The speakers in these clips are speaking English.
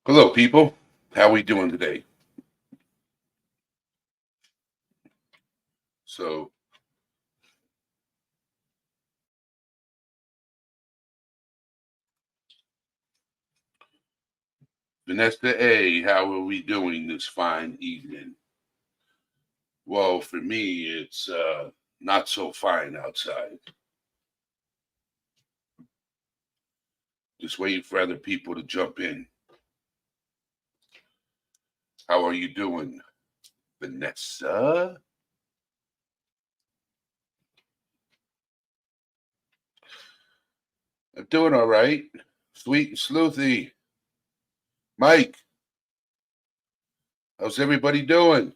Hello, people. How we doing today? So, Vanessa A, how are we doing this fine evening? Well, for me, it's not so fine outside. Just waiting for other people to jump in. How are you doing, Vanessa? I'm doing all right. Sweet and sleuthy. Mike, how's everybody doing?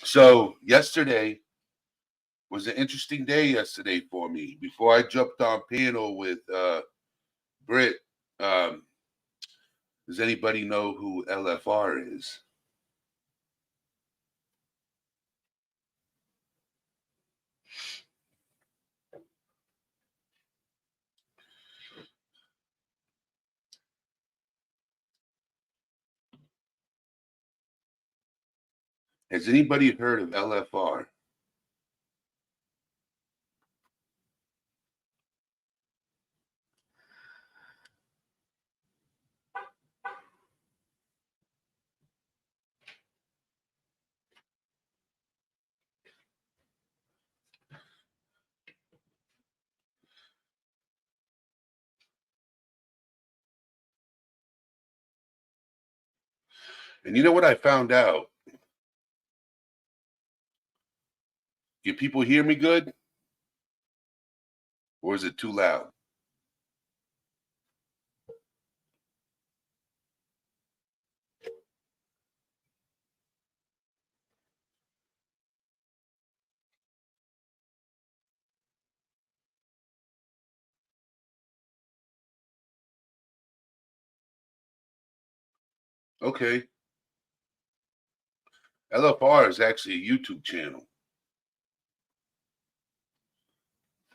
So, yesterday was an interesting day yesterday for me. Before I jumped on panel with Britt, um, does anybody know who LFR is? Has anybody heard of LFR? And you know what I found out? Can people hear me good? Or is it too loud? Okay. LFR is actually a YouTube channel.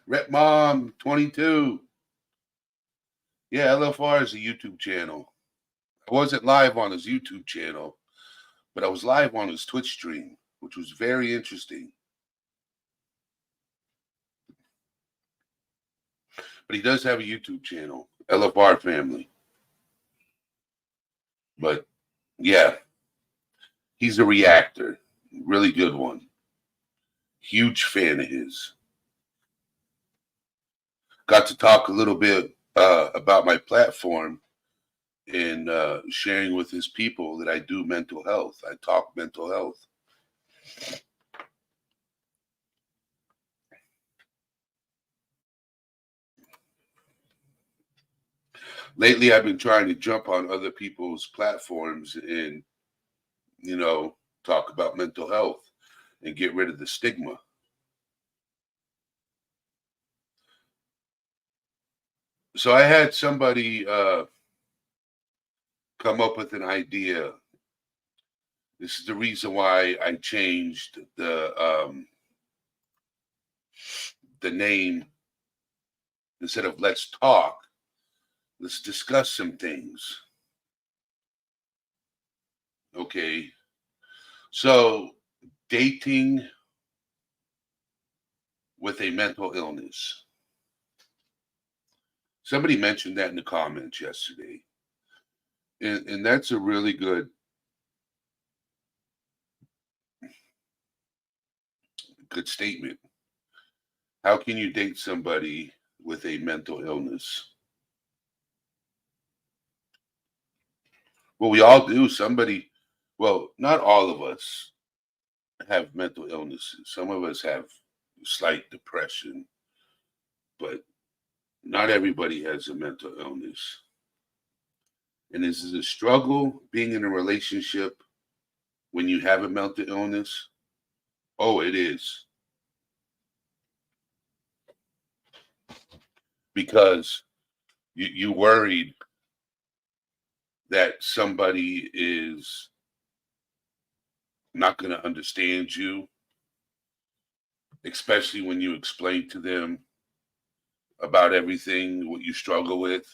Rep Mom 22. Yeah, LFR is a YouTube channel. I wasn't live on his YouTube channel, but I was live on his Twitch stream, which was very interesting. But he does have a YouTube channel, LFR Family. But yeah, he's a reactor. Really good one. Huge fan of his. Got to talk a little bit about my platform and sharing with his people that I do mental health. I talk mental health. Lately, I've been trying to jump on other people's platforms and, you know, talk about mental health and get rid of the stigma. So I had somebody come up with an idea. This is the reason why I changed the name. Instead of let's talk, let's discuss some things. Okay. So dating with a mental illness. Somebody mentioned that in the comments yesterday. And that's a really good statement. How can you date somebody with a mental illness? Well, we all do. Well, not all of us have mental illnesses. Some of us have slight depression, but not everybody has a mental illness. And is it a struggle being in a relationship when you have a mental illness? Oh, it is. Because You worried that somebody is not going to understand you, especially when you explain to them about everything what you struggle with.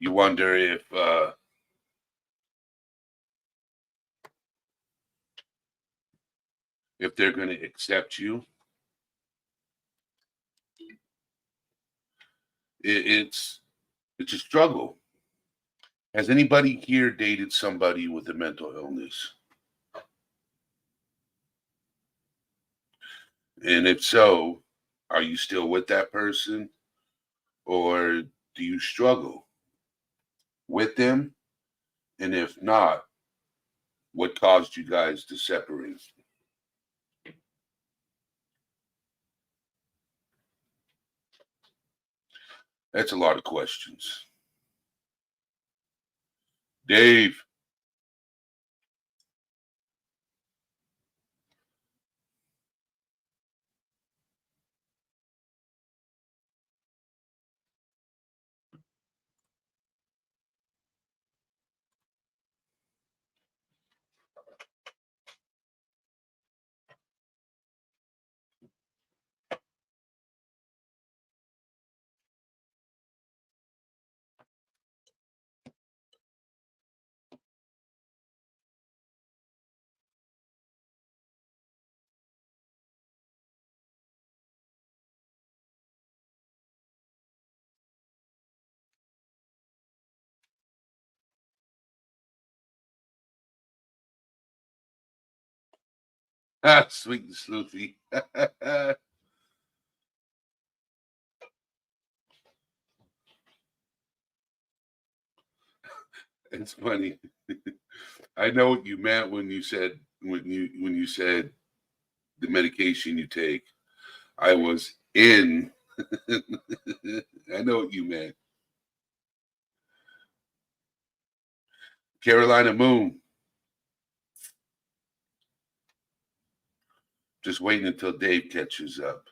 You wonder if they're going to accept you. It's a struggle. Has anybody here dated somebody with a mental illness? And if so, are you still with that person, or do you struggle with them? And if not, what caused you guys to separate? That's a lot of questions. Dave. Ah, sweet and sleuthy. It's funny. I know what you meant when you said the medication you take. I was in. I know what you meant. Carolina Moon. Just waiting until Dave catches up,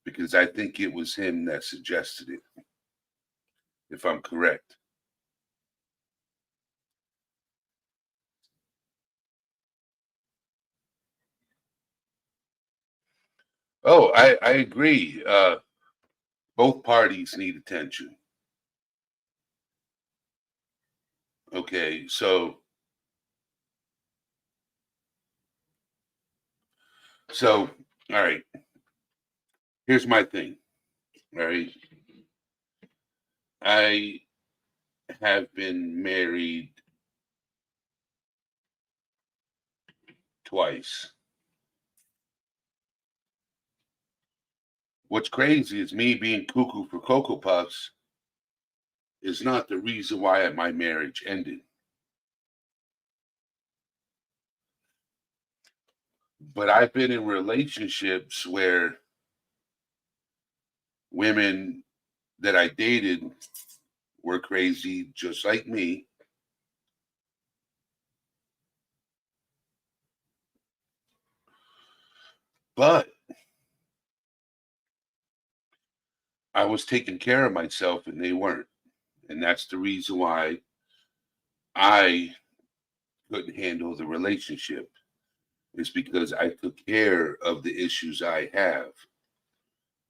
because I think it was him that suggested it, if I'm correct. Oh, I agree. Both parties need attention. Okay, so all right. Here's my thing. All right, I have been married twice. What's crazy is me being cuckoo for Cocoa Puffs is not the reason why my marriage ended. But I've been in relationships where women that I dated were crazy, just like me. But I was taking care of myself and they weren't. And that's the reason why I couldn't handle the relationship, is because I took care of the issues I have.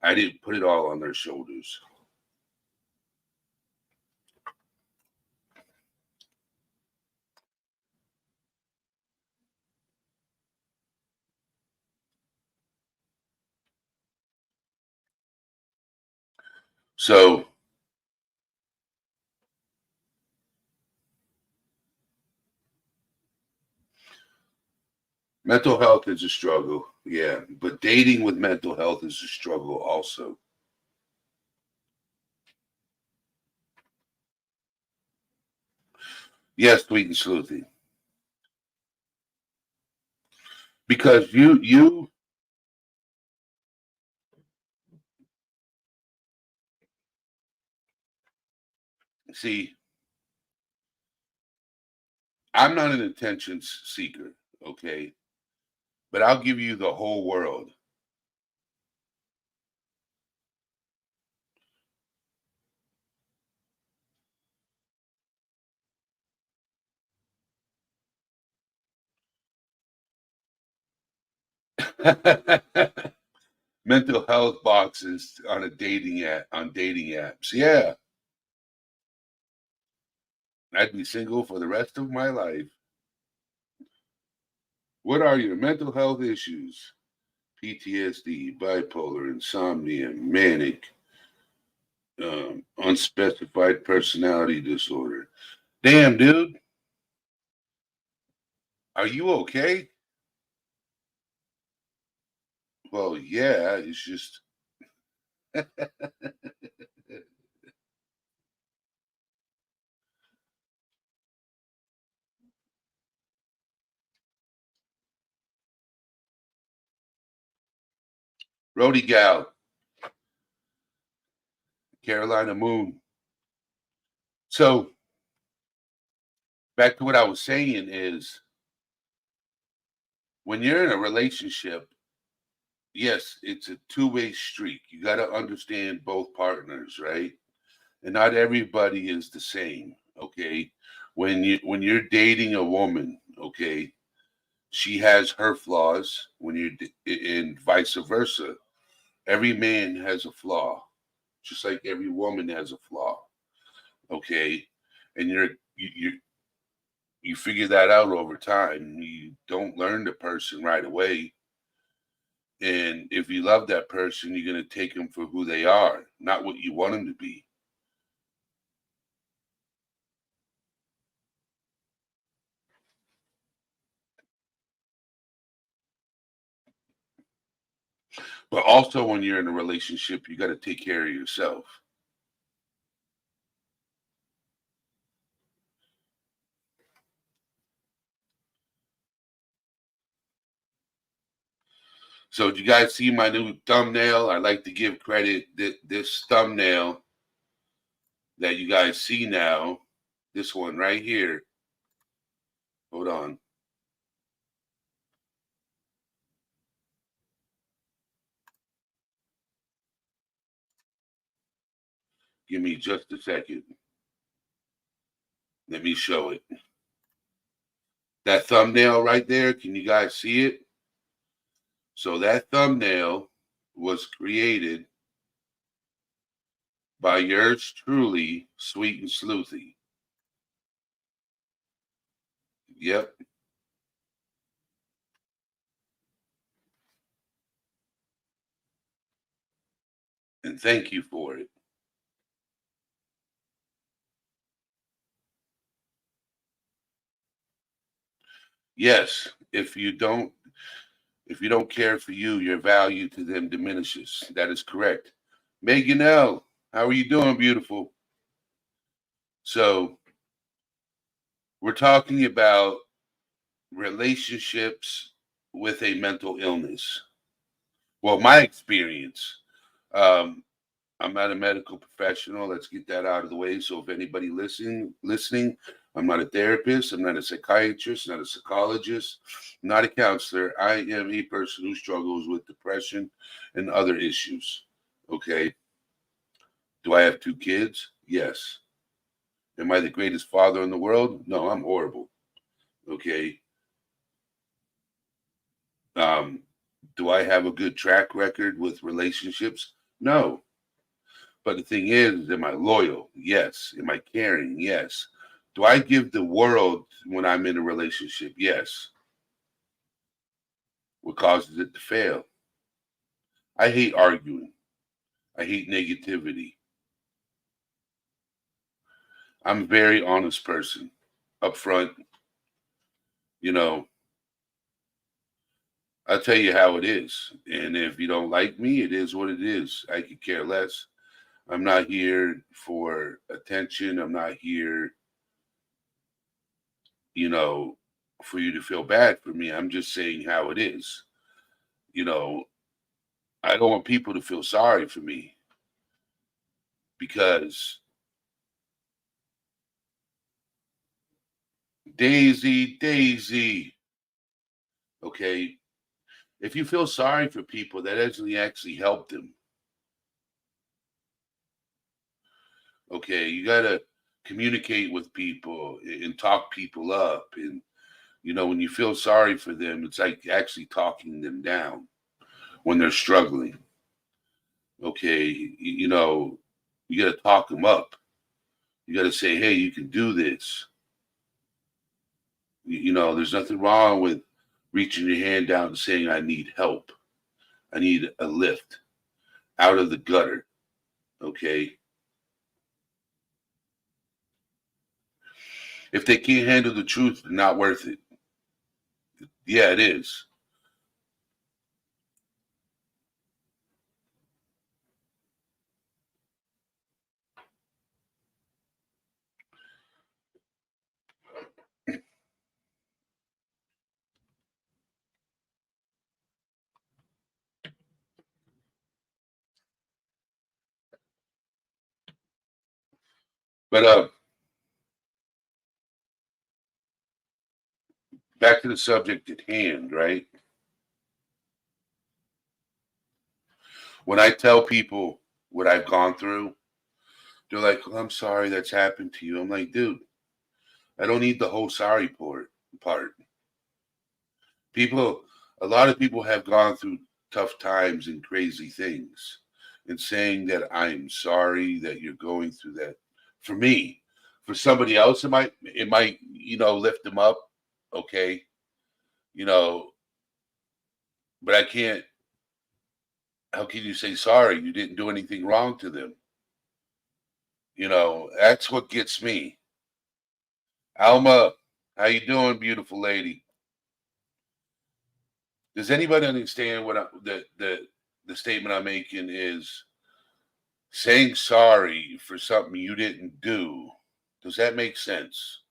I didn't put it all on their shoulders. So mental health is a struggle, yeah, but dating with mental health is a struggle also. Yes, sweet and sleuthy. Because you see, I'm not an attention seeker, okay? But I'll give you the whole world. Mental health boxes on a dating app on dating apps. Yeah, I'd be single for the rest of my life. What are your mental health issues? PTSD, bipolar, insomnia, manic, unspecified personality disorder. Damn, dude, are you okay? Well, yeah, it's just Rody Gal, Carolina Moon. So back to what I was saying is when you're in a relationship, yes, it's a two-way street. You got to understand both partners, right? And not everybody is the same, okay? When you're dating a woman, okay, she has her flaws when and vice versa. Every man has a flaw, just like every woman has a flaw, okay? And you figure that out over time. You don't learn the person right away. And if you love that person, you're going to take them for who they are, not what you want them to be. But also, when you're in a relationship, you got to take care of yourself. So, do you guys see my new thumbnail? I like to give credit that this thumbnail that you guys see now, this one right here. Hold on. Give me just a second. Let me show it. That thumbnail right there, can you guys see it? So, that thumbnail was created by yours truly, Sweet and Sleuthy. Yep. And thank you for it. Yes, if you don't care for you, your value to them diminishes. That is correct. Megan L, how are you doing, beautiful? So we're talking about relationships with a mental illness. Well, my experience. Um, I'm not a medical professional. Let's get that out of the way. So if anybody listening, I'm not a therapist. I'm not a psychiatrist. Not a psychologist. Not a counselor. I am a person who struggles with depression and other issues. Okay. Do I have two kids? Yes. Am I the greatest father in the world? No, I'm horrible. Okay. Um, do I have a good track record with relationships? No. But the thing is, am I loyal? Yes. Am I caring? Yes. Do I give the world when I'm in a relationship? Yes. What causes it to fail? I hate arguing. I hate negativity. I'm a very honest person, upfront. You know, I'll tell you how it is. And if you don't like me, it is what it is. I could care less. I'm not here for attention. I'm not here, you know, for you to feel bad for me. I'm just saying how it is. You know, I don't want people to feel sorry for me because Daisy, okay, if you feel sorry for people, that actually help them. Okay, you gotta communicate with people and talk people up and When you feel sorry for them, it's like actually talking them down when they're struggling. Okay, you got to talk them up. You got to say, hey, you can do this. There's nothing wrong with reaching your hand down and saying, I need help. I need a lift out of the gutter. Okay. If they can't handle the truth, they're not worth it. Yeah, it is. But back to the subject at hand, right? When I tell people what I've gone through, they're like, well, I'm sorry that's happened to you. I'm like, dude, I don't need the whole sorry part. People, a lot of people have gone through tough times and crazy things. And saying that I'm sorry that you're going through that, for me, for somebody else, it might lift them up. Okay. You know, but I can't, how can you say sorry? You didn't do anything wrong to them. That's what gets me. Alma, how you doing, beautiful lady? Does anybody understand what the statement I'm making is saying sorry for something you didn't do? Does that make sense?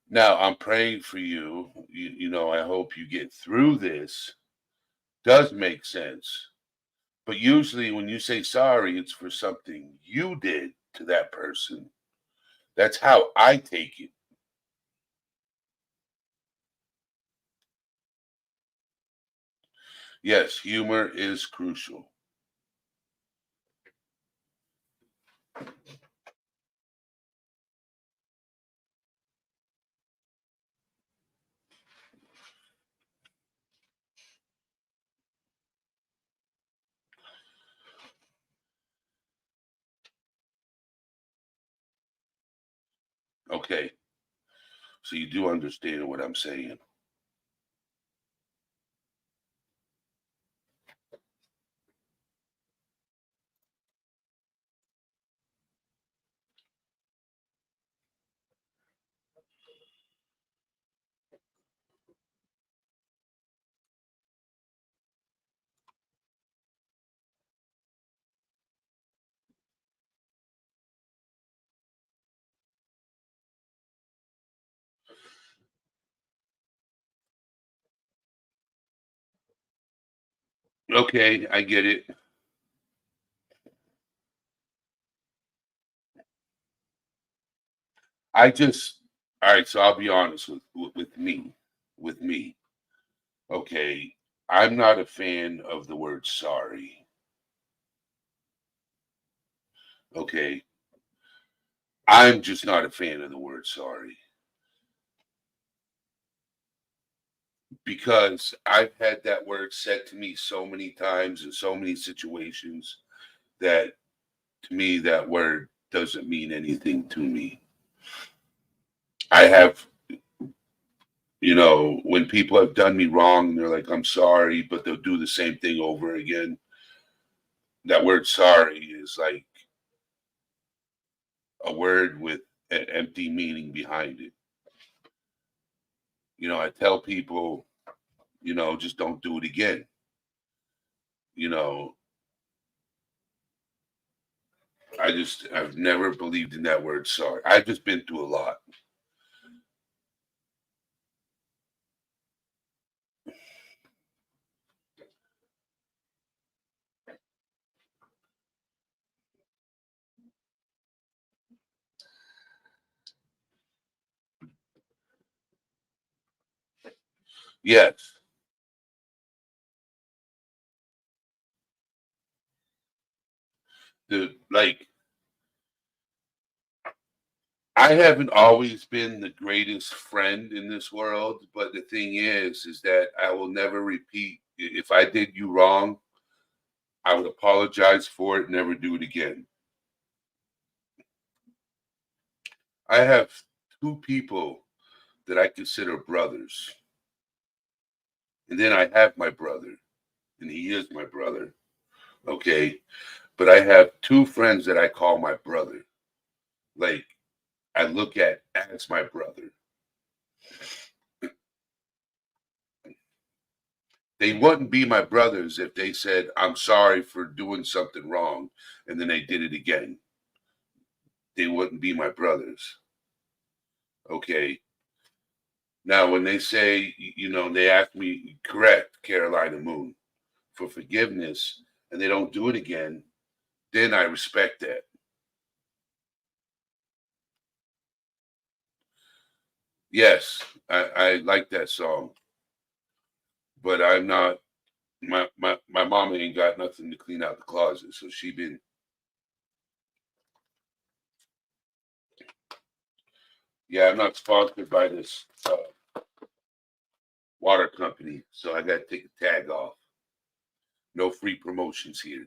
Now, I'm praying for you. I hope you get through this. Does make sense. But usually when you say sorry, it's for something you did to that person. That's how I take it. Yes, humor is crucial. Okay. So you do understand what I'm saying. Okay, I get it. I just All right, so I'll be honest with me. With me. Okay. I'm not a fan of the word sorry. Okay. I'm just not a fan of the word sorry because I've had that word said to me so many times in so many situations that to me that word doesn't mean anything to me. I have, when people have done me wrong, they're like, I'm sorry, but they'll do the same thing over again. That word sorry is like a word with an empty meaning behind it. I tell people, just don't do it again. You know, I've never believed in that word sorry. I've just been through a lot. Yes. Like I haven't always been the greatest friend in this world, but the thing is that I will never repeat. If I did you wrong, I would apologize for it, never do it again. I have two people that I consider brothers. And then I have my brother, and he is my brother. Okay. But I have two friends that I call my brother. Like I look at as my brother. They wouldn't be my brothers if they said, I'm sorry for doing something wrong, and then they did it again. They wouldn't be my brothers. Okay. Now, when they say, they ask me, correct, Carolina Moon, for forgiveness, and they don't do it again, then I respect that. Yes, I like that song, but I'm not. My mama ain't got nothing to clean out the closet, so she been. Yeah, I'm not sponsored by this water company, so I got to take a tag off. No free promotions here,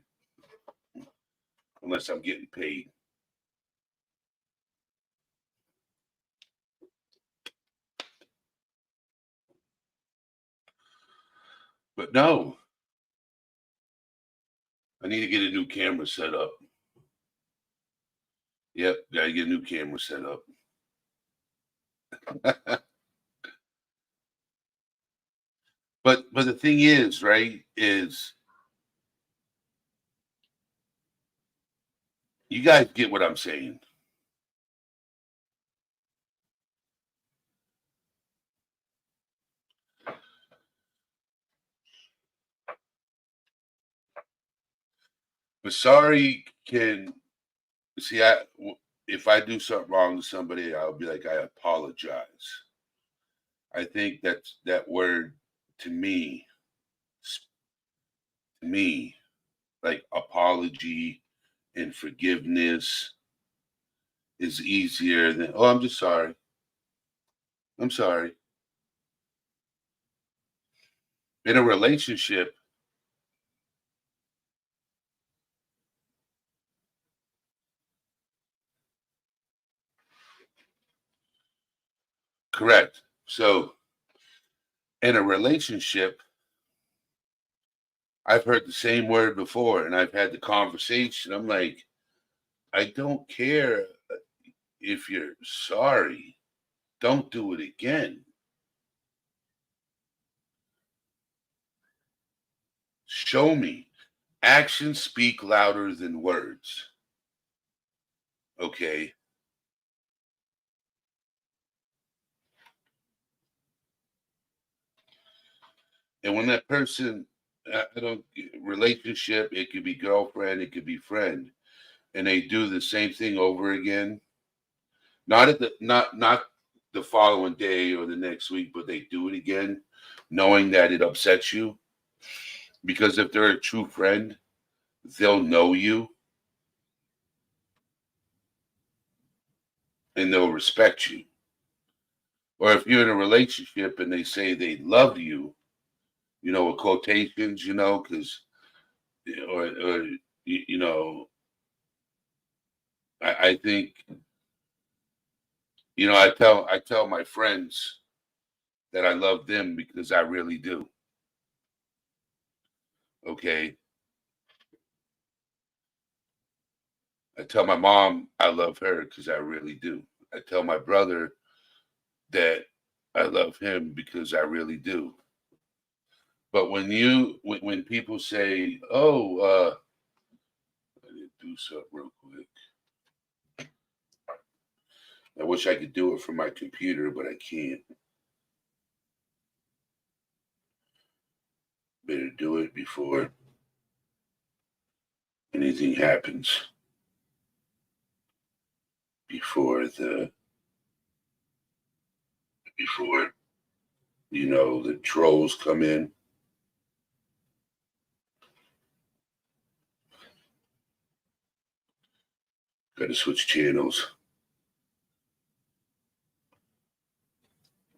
unless I'm getting paid. But no, I need to get a new camera set up. Yep, gotta get a new camera set up. But the thing is, right, is you guys get what I'm saying. But sorry can see if I do something wrong to somebody, I'll be like, I apologize. I think that word to me, like apology and forgiveness is easier than, oh, I'm just sorry. I'm sorry. In a relationship, correct. So in a relationship, I've heard the same word before and I've had the conversation. I'm like, I don't care if you're sorry. Don't do it again. Show me. Actions speak louder than words. Okay. And when that person, I don't, relationship, it could be girlfriend, it could be friend, and they do the same thing over again. Not the following day or the next week, but they do it again, knowing that it upsets you. Because if they're a true friend, they'll know you and they'll respect you. Or if you're in a relationship and they say they love you, with quotations, because or I think I tell my friends that I love them because I really do. Okay. I tell my mom I love her because I really do. I tell my brother that I love him because I really do. But when people say, "Oh, I need to do something real quick," I wish I could do it from my computer, but I can't. Better do it before anything happens. Before before the trolls come in. Got to switch channels.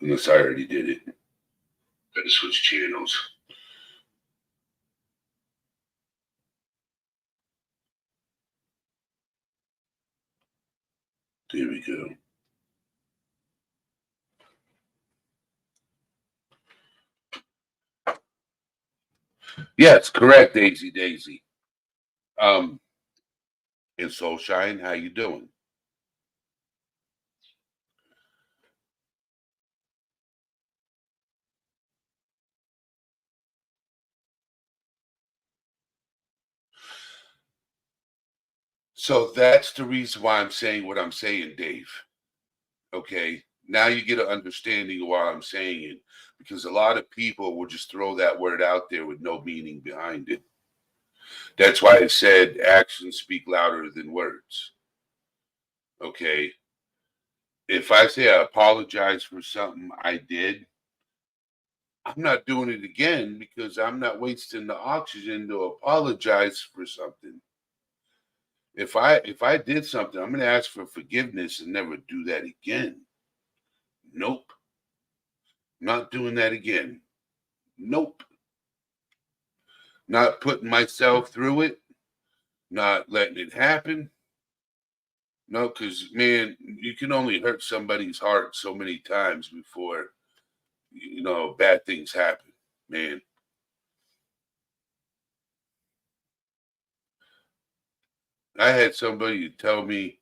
Unless I already did it. Gotta switch channels. There we go. Yes, correct, Daisy Daisy. And Soulshine, how you doing? So that's the reason why I'm saying what I'm saying, Dave. Okay. Now you get an understanding of why I'm saying it. Because a lot of people will just throw that word out there with no meaning behind it. That's why I said actions speak louder than words. Okay. If I say I apologize for something I did, I'm not doing it again because I'm not wasting the oxygen to apologize for something. If I did something, I'm going to ask for forgiveness and never do that again. Nope. Not doing that again. Nope. Not putting myself through it, not letting it happen. No, because man, you can only hurt somebody's heart so many times before bad things happen, man. I had somebody tell me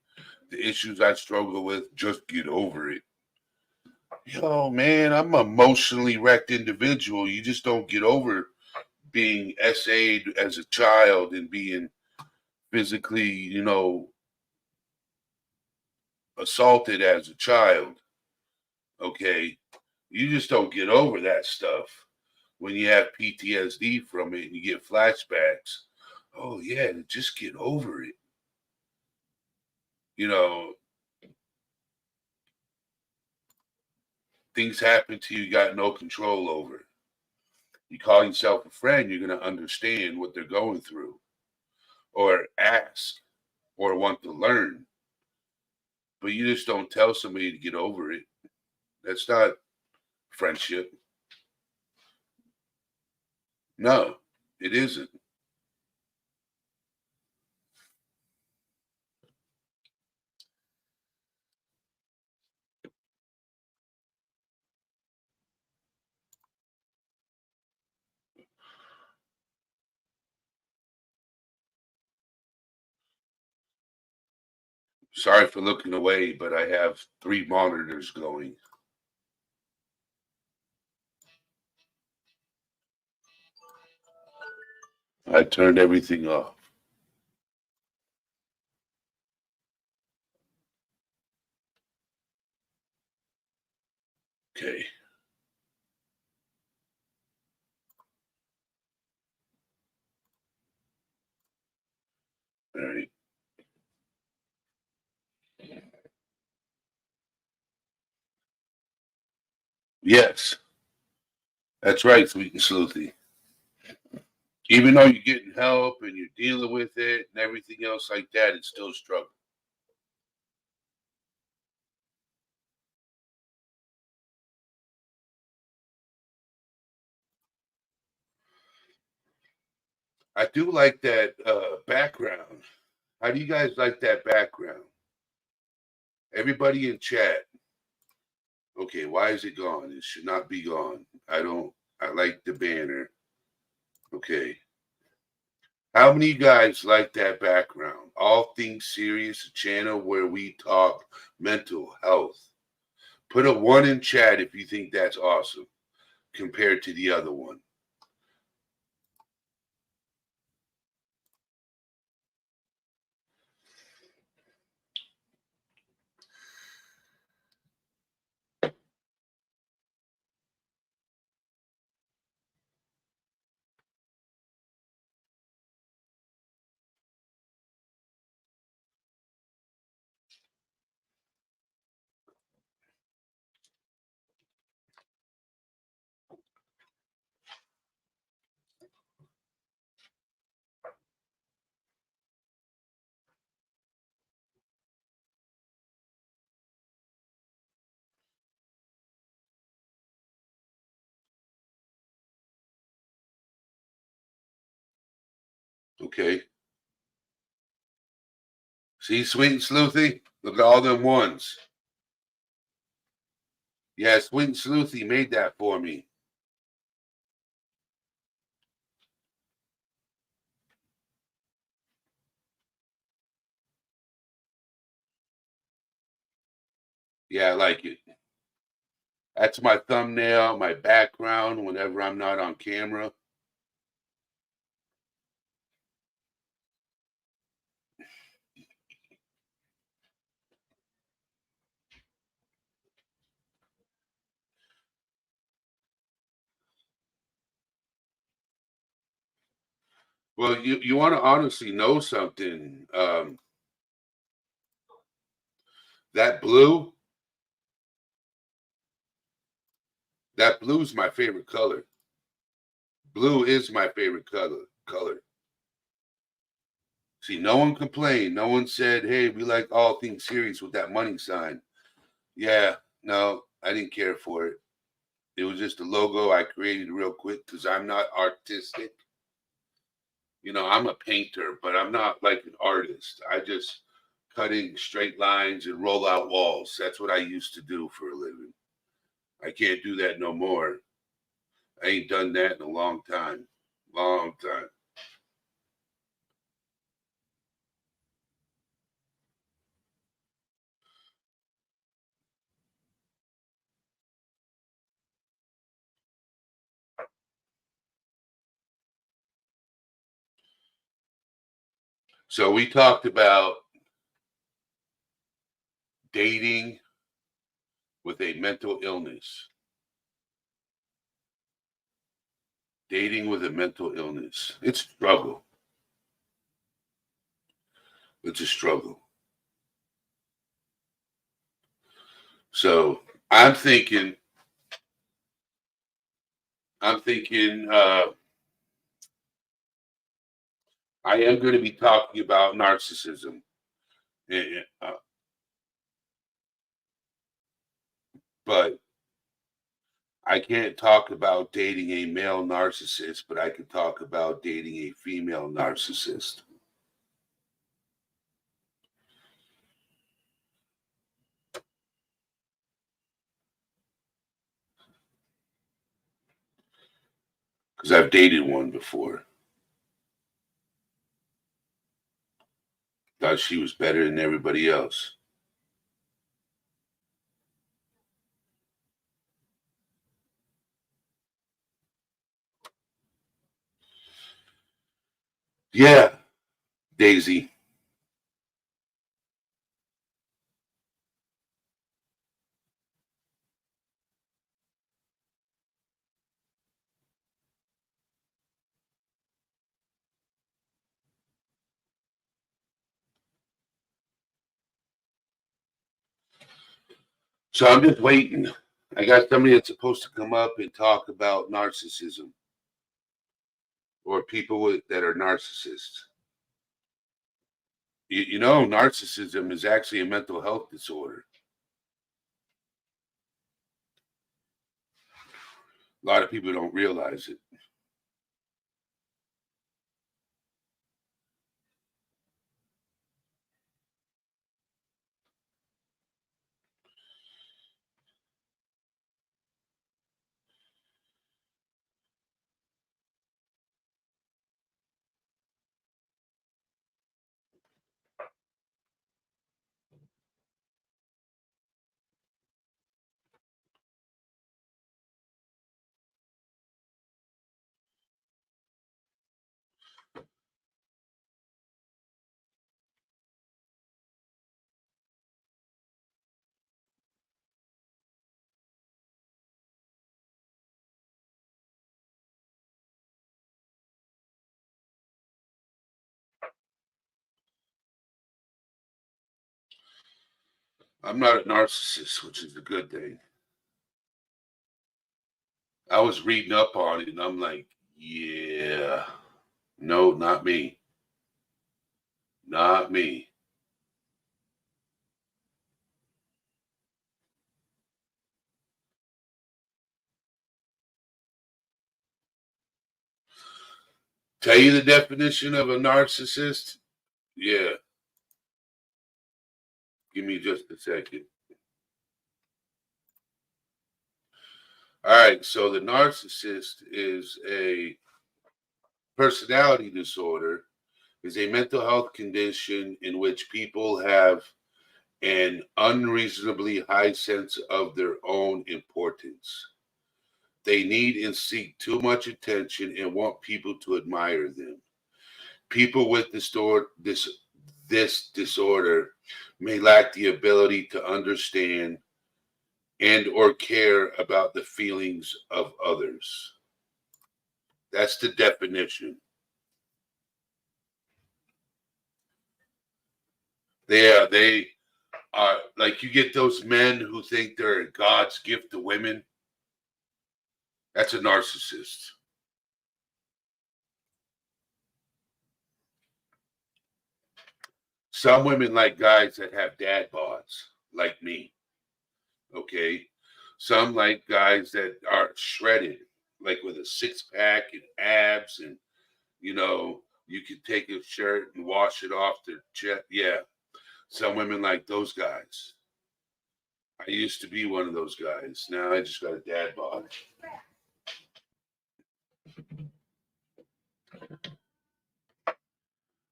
the issues I struggle with, just get over it. Yo, man, I'm an emotionally wrecked individual. You just don't get over being SA'd as a child and being physically, assaulted as a child. Okay. You just don't get over that stuff when you have PTSD from it and you get flashbacks. Oh, yeah, just get over it. You know, things happen to you, you got no control over. You call yourself a friend, you're going to understand what they're going through or ask or want to learn. But you just don't tell somebody to get over it. That's not friendship. No, it isn't. Sorry for looking away, but I have 3 monitors going. I turned everything off. Okay. All right. Yes, that's right, Sweet and Sleuthy. Even though you're getting help and you're dealing with it and everything else like that, it's still a struggle. I do like that background. How do you guys like that background? Everybody in chat. Okay, why is it gone? It should not be gone. I like the banner. Okay. How many of you guys like that background? All Things Serious, a channel where we talk mental health. Put a 1 in chat if you think that's awesome compared to the other one. Okay. See, Sweet and Sleuthy? Look at all them ones. Yeah, Sweet and Sleuthy made that for me. Yeah, I like it. That's my thumbnail, my background whenever I'm not on camera. Well, you want to honestly know something. That blue, that blue's my favorite color. Blue is my favorite color. See, no one complained. No one said, "Hey, we like all things serious with that money sign." Yeah, no, I didn't care for it. It was just a logo I created real quick because I'm not artistic. I'm a painter, but I'm not like an artist. I just cutting straight lines and roll out walls. That's what I used to do for a living. I can't do that no more. I ain't done that in a long time. Long time. So we talked about dating with a mental illness. Dating with a mental illness. It's a struggle. It's a struggle. So I'm thinking, I'm thinking, I am going to be talking about narcissism, but I can't talk about dating a male narcissist, but I can talk about dating a female narcissist. Because I've dated one before. Thought she was better than everybody else. Yeah, Daisy. So I'm just waiting. I got somebody that's supposed to come up and talk about narcissism or people that are narcissists. Narcissism is actually a mental health disorder. A lot of people don't realize it. I'm not a narcissist, which is a good thing. I was reading up on it and I'm like, yeah, no, not me. Not me. Tell you the definition of a narcissist? Yeah. Give me just a second. All right. So the narcissist is a personality disorder, is a mental health condition in which people have an unreasonably high sense of their own importance. They need and seek too much attention and want people to admire them. People with this disorder may lack the ability to understand and or care about the feelings of others. That's the definition. They are like, you get those men who think they're God's gift to women. That's a narcissist. Some women like guys that have dad bods, like me. Okay. Some like guys that are shredded, like with a six pack and abs, and you can take a shirt and wash it off their chest. Yeah. Some women like those guys. I used to be one of those guys. Now I just got a dad bod.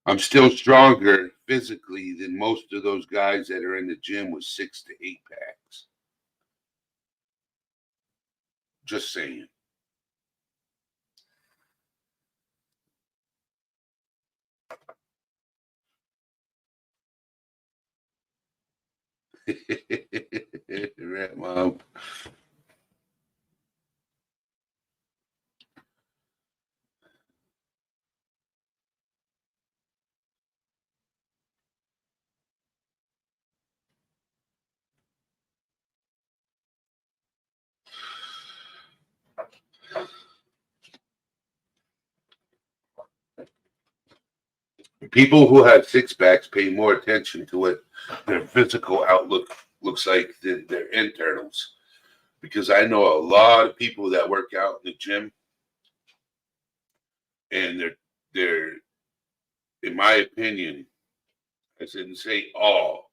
I'm still stronger physically than most of those guys that are in the gym with 6 to 8 packs. Just saying. Right, Mom. People who have six packs pay more attention to what their physical outlook looks like than their internals. Because I know a lot of people that work out in the gym, and they're in my opinion, I didn't say all.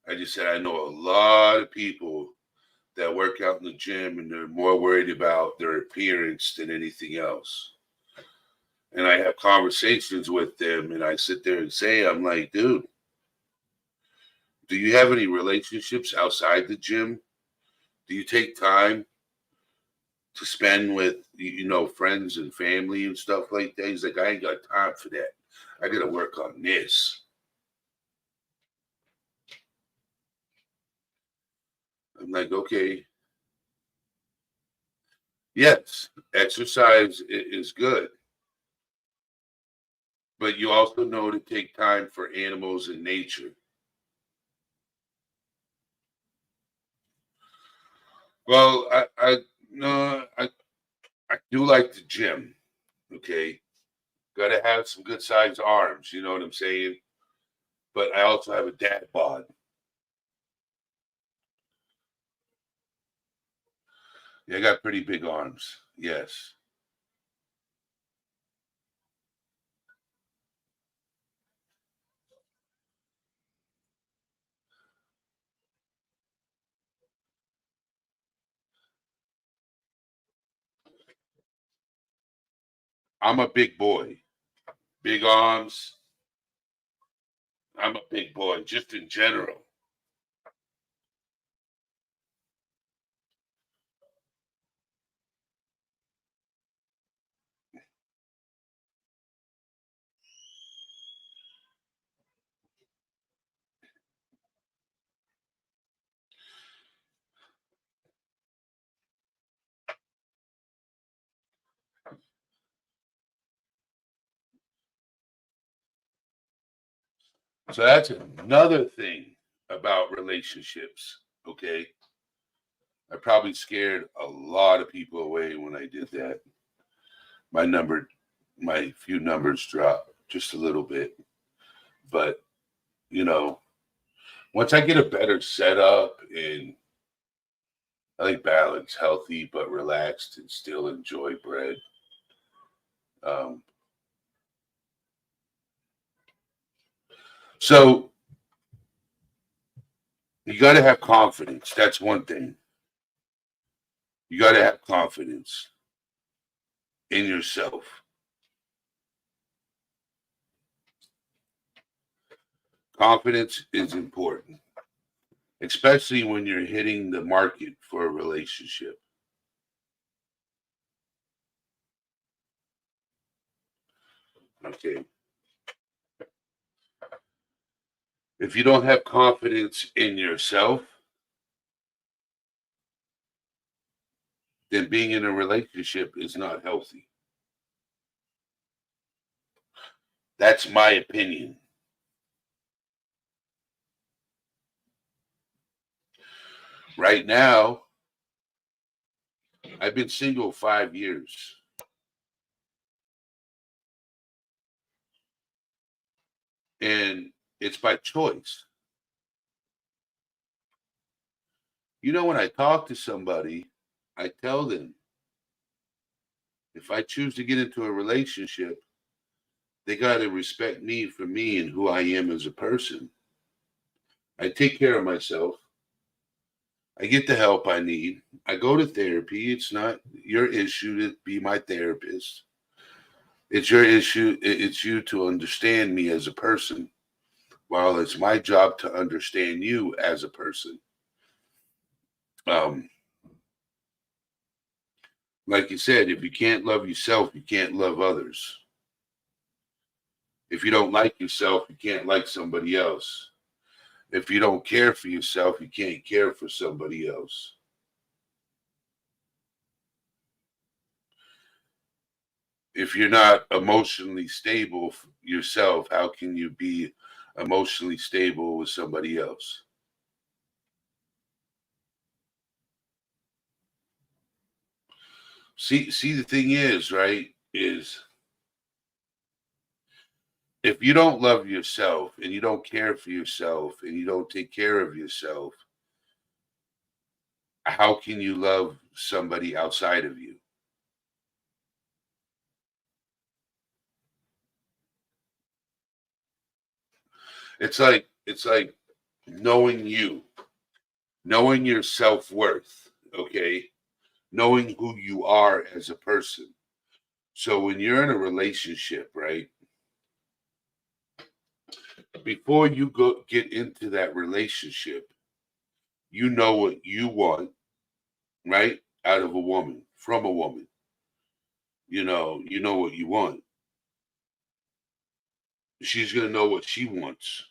I just said I know a lot of people that work out in the gym and they're more worried about their appearance than anything else. And I have conversations with them and I sit there and say, I'm like, dude, do you have any relationships outside the gym? Do you take time to spend with, friends and family and stuff like that? He's like, I ain't got time for that. I got to work on this. I'm like, okay. Yes, exercise is good, but you also know to take time for animals and nature. Well, I no, I do like the gym. Okay, got to have some good sized arms. You know what I'm saying? But I also have a dad bod. Yeah, I got pretty big arms. Yes, I'm a big boy. Big arms. I'm a big boy, just in general. So that's another thing about relationships. Okay, I probably scared a lot of people away when I did that. My number, my few numbers dropped just a little bit, but you know, once I get a better setup and I like balance, healthy but relaxed, and still enjoy bread. Um, So you got to have confidence. That's one thing. You got to have confidence in yourself. Confidence is important, especially when you're hitting the market for a relationship. Okay. If you don't have confidence in yourself, then being in a relationship is not healthy. That's my opinion. Right now, I've been single 5 years. And it's by choice. When I talk to somebody, I tell them if I choose to get into a relationship, they got to respect me for me and who I am as a person. I take care of myself. I get the help I need. I go to therapy. It's not your issue to be my therapist. It's your issue. It's you to understand me as a person, while it's my job to understand you as a person. Um, like you said, if you can't love yourself, you can't love others. If you don't like yourself, you can't like somebody else. If you don't care for yourself, you can't care for somebody else. If you're not emotionally stable yourself, how can you be emotionally stable with somebody else? See, the thing is, right, is if you don't love yourself and you don't care for yourself and you don't take care of yourself, how can you love somebody outside of you? It's like knowing you, knowing your self-worth, okay? Knowing who you are as a person. So when you're in a relationship, right? Before you go get into that relationship, you know what you want, right? Out of a woman, from a woman. You know what you want. She's gonna know what she wants.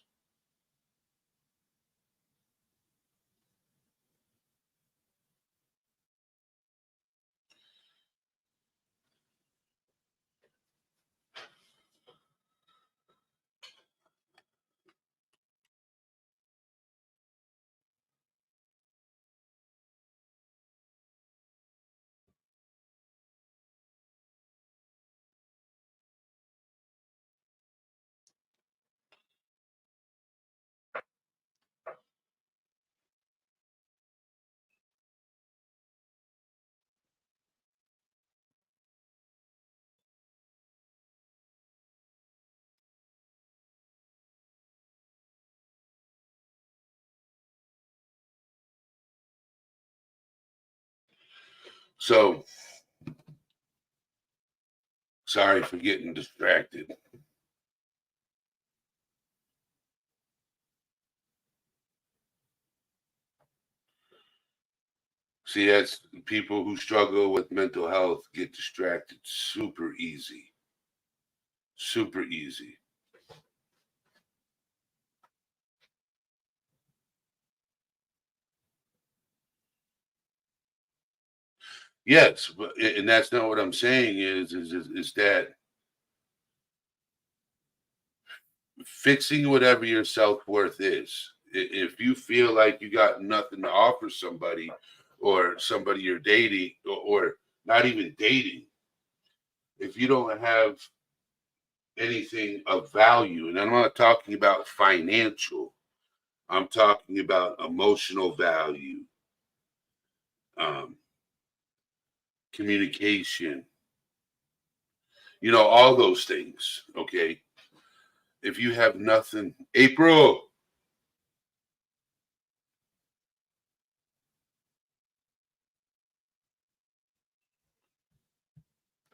So sorry for getting distracted. See, that's people who struggle with mental health get distracted super easy. Super easy. Yes, but and that's not what I'm saying is that fixing whatever your self-worth is. If you feel like you got nothing to offer somebody or somebody you're dating or not even dating, if you don't have anything of value, and I'm not talking about financial, I'm talking about emotional value, um, communication, all those things. Okay. if you have nothing, April,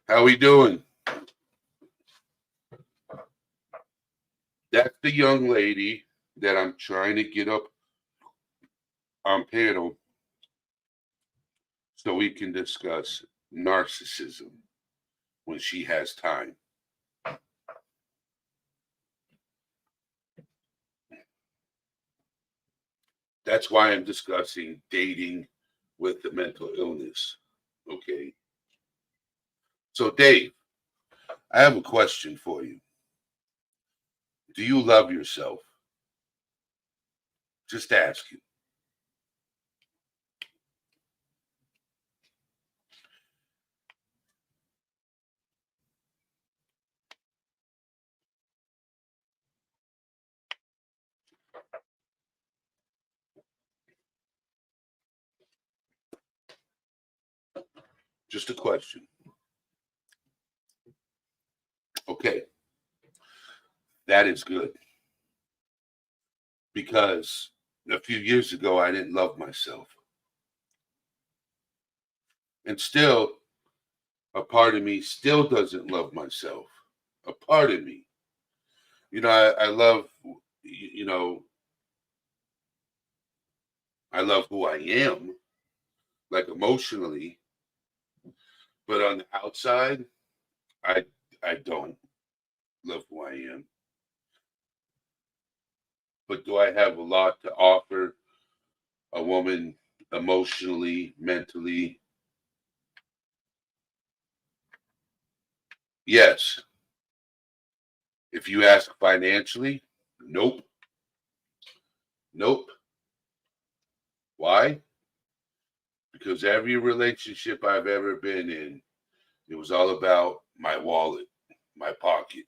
how we doing? That's the young lady that I'm trying to get up on panel so we can discuss narcissism when she has time. That's why I'm discussing dating with the mental illness. Okay. So, Dave, I have a question for you. Do you love yourself? Just ask you. Just a question. Okay. That is good. Because a few years ago, I didn't love myself. And still, a part of me still doesn't love myself. A part of me. I love, you know, I love who I am, like emotionally, but on the outside, I I don't love who I am. But do I have a lot to offer a woman emotionally, mentally? Yes. If you ask financially, nope. Nope. Why? Because every relationship I've ever been in, it was all about my wallet, my pocket.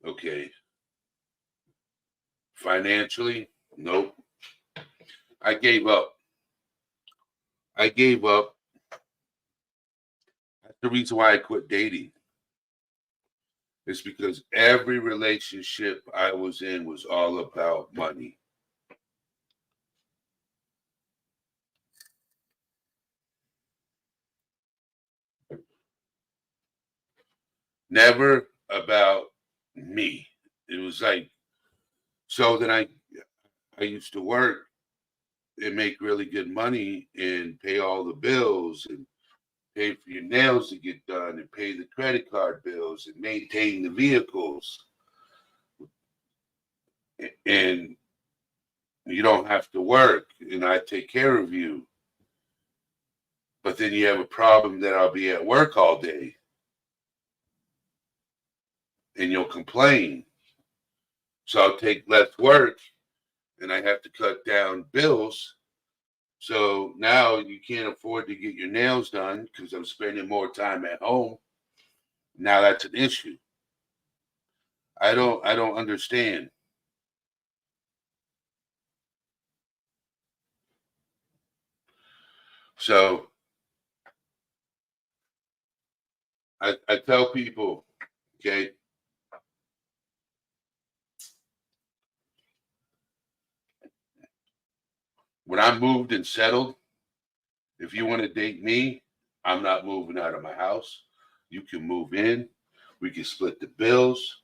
Okay. Financially, nope. I gave up. I gave up. That's the reason why I quit dating. It's because every relationship I was in was all about money. Never about me. It was like, so then I used to work and make really good money and pay all the bills and pay for your nails to get done and pay the credit card bills and maintain the vehicles. And you don't have to work and I take care of you. But then you have a problem that I'll be at work all day and you'll complain. So I'll take less work and I have to cut down bills. So now you can't afford to get your nails done because I'm spending more time at home. Now that's an issue. I don't understand. So I tell people, okay, when I'm moved and settled, if you want to date me, I'm not moving out of my house. You can move in. We can split the bills.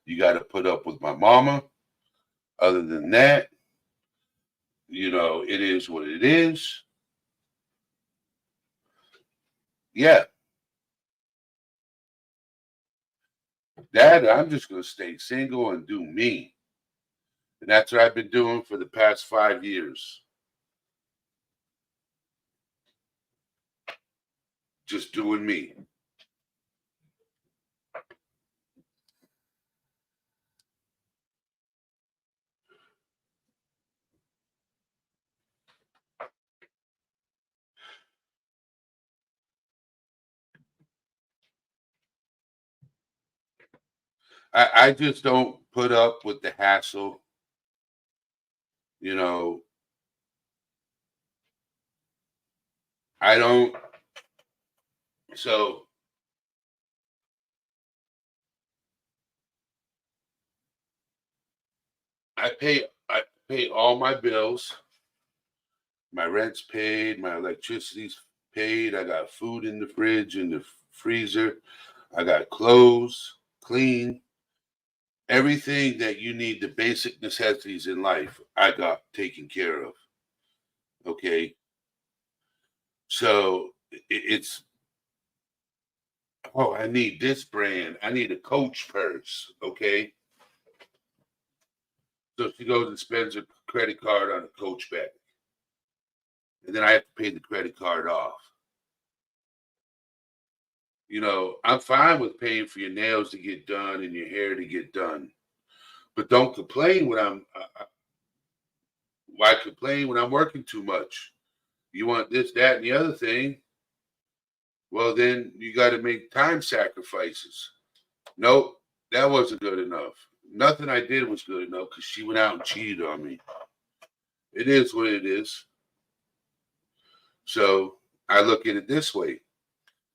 You got to put up with my mama. Other than that, it is what it is. Yeah, Dad, I'm just going to stay single and do me. And that's what I've been doing for the past 5 years. Just doing me. I just don't put up with the hassle. You know, I don't. So I pay all my bills. My rent's paid, my electricity's paid. I got food in the fridge, in the freezer. I got clothes, clean, everything that you need, the basic necessities in life, I got taken care of. Okay. So it's, oh, I need this brand. I need a Coach purse. Okay. So she goes and spends a credit card on a Coach bag. And then I have to pay the credit card off. I'm fine with paying for your nails to get done and your hair to get done, but don't complain when why complain when I'm working too much? You want this, that, and the other thing. Well, then you got to make time sacrifices. Nope, that wasn't good enough. Nothing I did was good enough because she went out and cheated on me. It is what it is. So I look at it this way: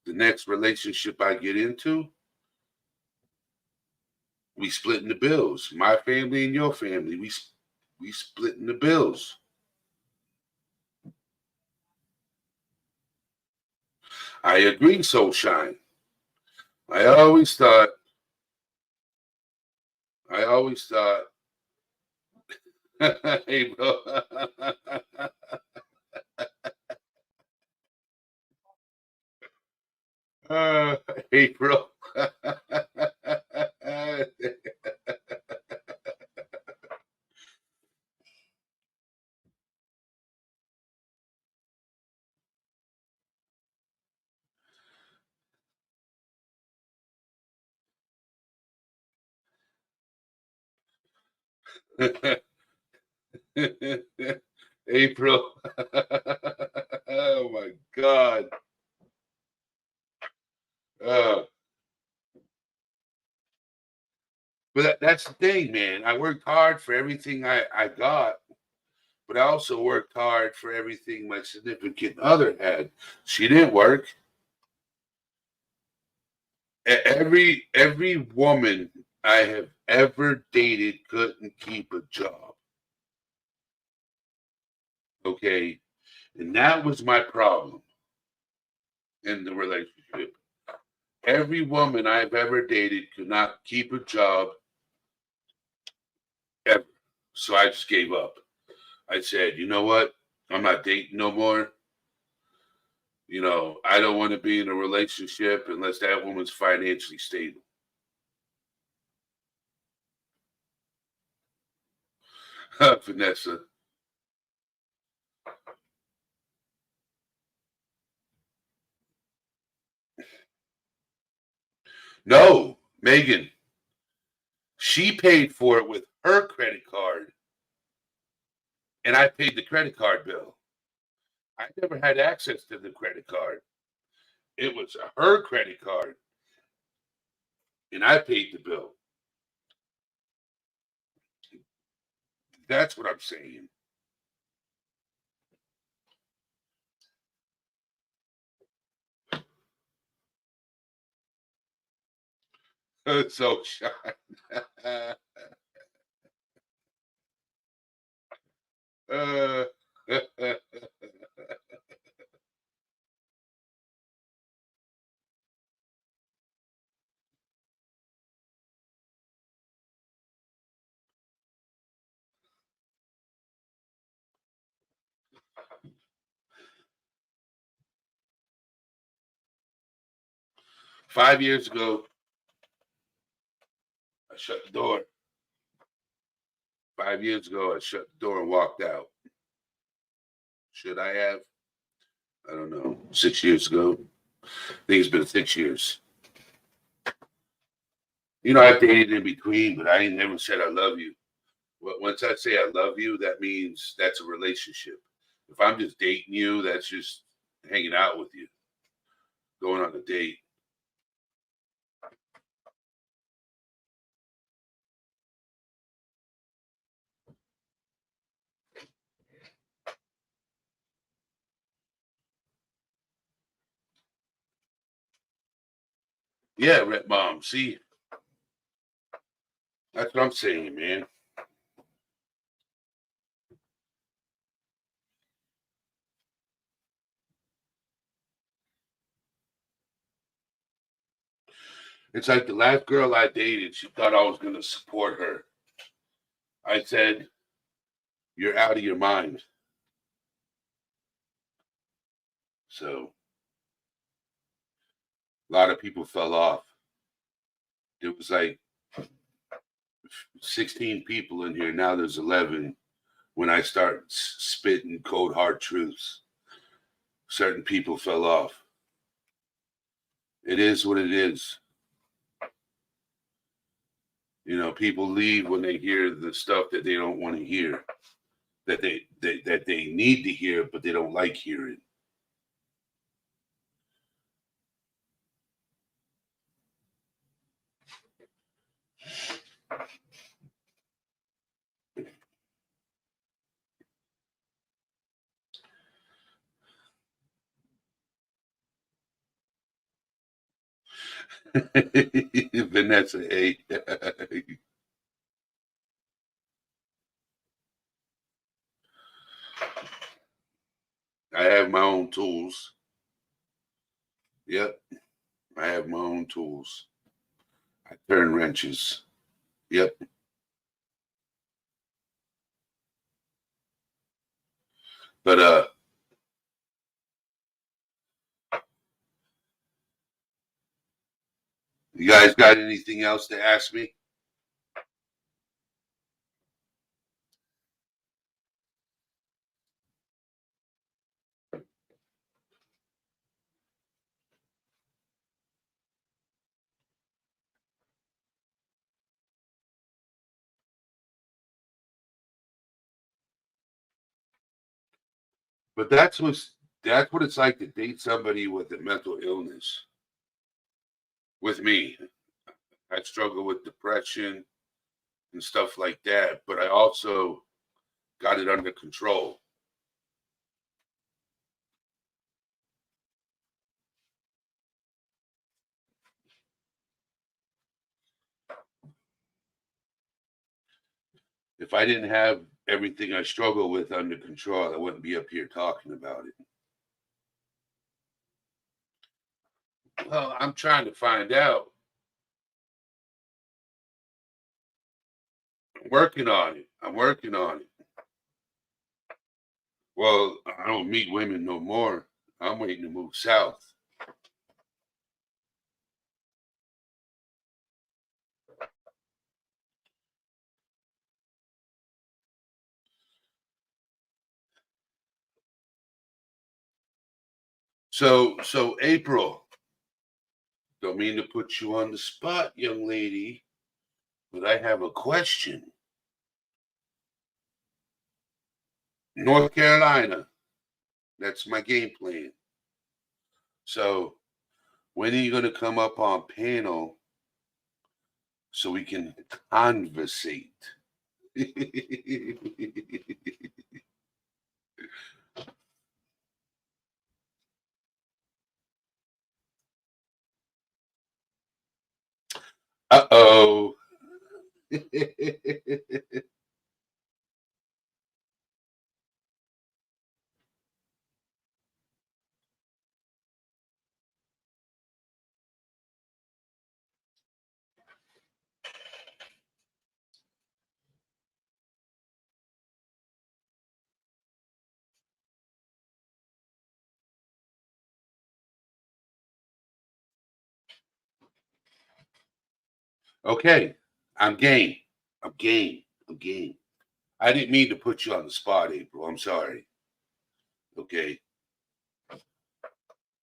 the next relationship I get into, we splitting the bills. My family and your family, we splitting the bills. I agree, Soul Shine. I always thought, I always thought, hey, bro. uh, hey, bro. April. Oh my God. Uh, but that's the thing, man. I worked hard for everything I got, but I also worked hard for everything my significant other had. She didn't work. Every woman I have ever dated couldn't keep a job. Okay. And that was my problem in the relationship. Every woman I've ever dated could not keep a job ever. So I just gave up. I said, you know what? I'm not dating no more. I don't want to be in a relationship unless that woman's financially stable. Vanessa. No, Megan. She paid for it with her credit card, and I paid the credit card bill. I never had access to the credit card. It was her credit card, and I paid the bill. That's what I'm saying. So, Sean, 5 years ago, I shut the door. 5 years ago, I shut the door and walked out. Should I have? I don't know. 6 years ago. I think it's been 6 years. I've dated in between, but I ain't never said I love you. Once I say I love you, that means that's a relationship. If I'm just dating you, that's just hanging out with you, going on a date. Yeah, Red Mom. See, that's what I'm saying, man. It's like the last girl I dated, she thought I was going to support her. I said, "You're out of your mind." So a lot of people fell off. It was like 16 people in here. Now there's 11. When I start spitting cold, hard truths, certain people fell off. It is what it is. You know, people leave when they hear the stuff that they don't want to hear, that they need to hear, but they don't like hearing. Vanessa A. I have my own tools. Yep. I have my own tools. I turn wrenches. Yep. But you guys got anything else to ask me? But that's what it's like to date somebody with a mental illness. With me, I struggle with depression and stuff like that, but I also got it under control. If I didn't have everything I struggle with under control, I wouldn't be up here talking about it. Well, I'm trying to find out. I'm working on it. I'm working on it. Well, I don't meet women no more. I'm waiting to move south. So April, don't mean to put you on the spot, young lady, but I have a question. North Carolina, that's my game plan. So when are you going to come up on panel so we can conversate? Uh-oh. Okay, I'm game. I'm game. I'm game. I didn't mean to put you on the spot, April. I'm sorry. Okay.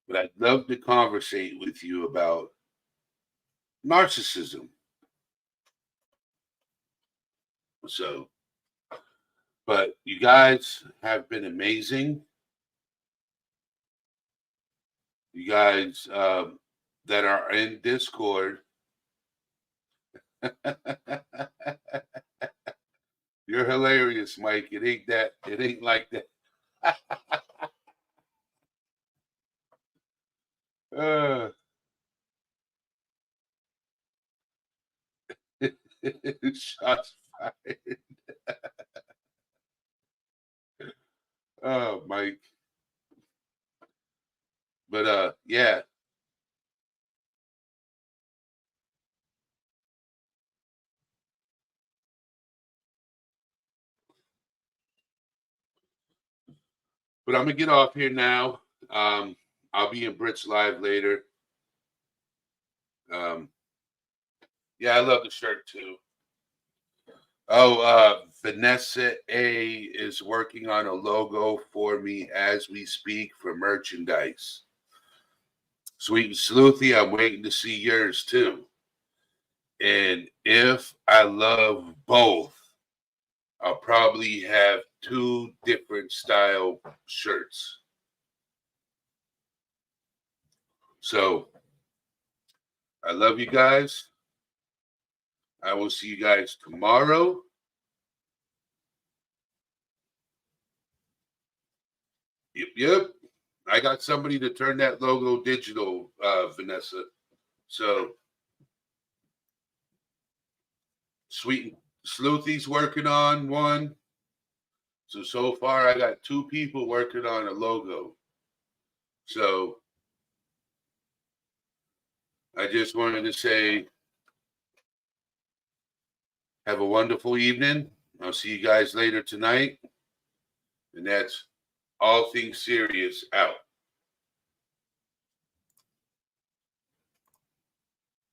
But I'd love to conversate with you about narcissism. So, but you guys have been amazing. You guys that are in Discord, you're hilarious, Mike. It ain't that. It ain't like that. uh, shots fired. Oh, Mike. But yeah, But I'm gonna get off here now. I'll be in Brits Live later. Yeah, I love the shirt too. Oh, Vanessa A is working on a logo for me as we speak for merchandise. Sweet and Sleuthy, I'm waiting to see yours too. And if I love both, I'll probably have two different style shirts. So I love you guys. I will see you guys tomorrow. Yep. I got somebody to turn that logo digital, Vanessa. So Sweet and Sleuthy's working on one. So far I got two people working on a logo. So I just wanted to say have a wonderful evening. I'll see you guys later tonight. And that's All Things Serious out.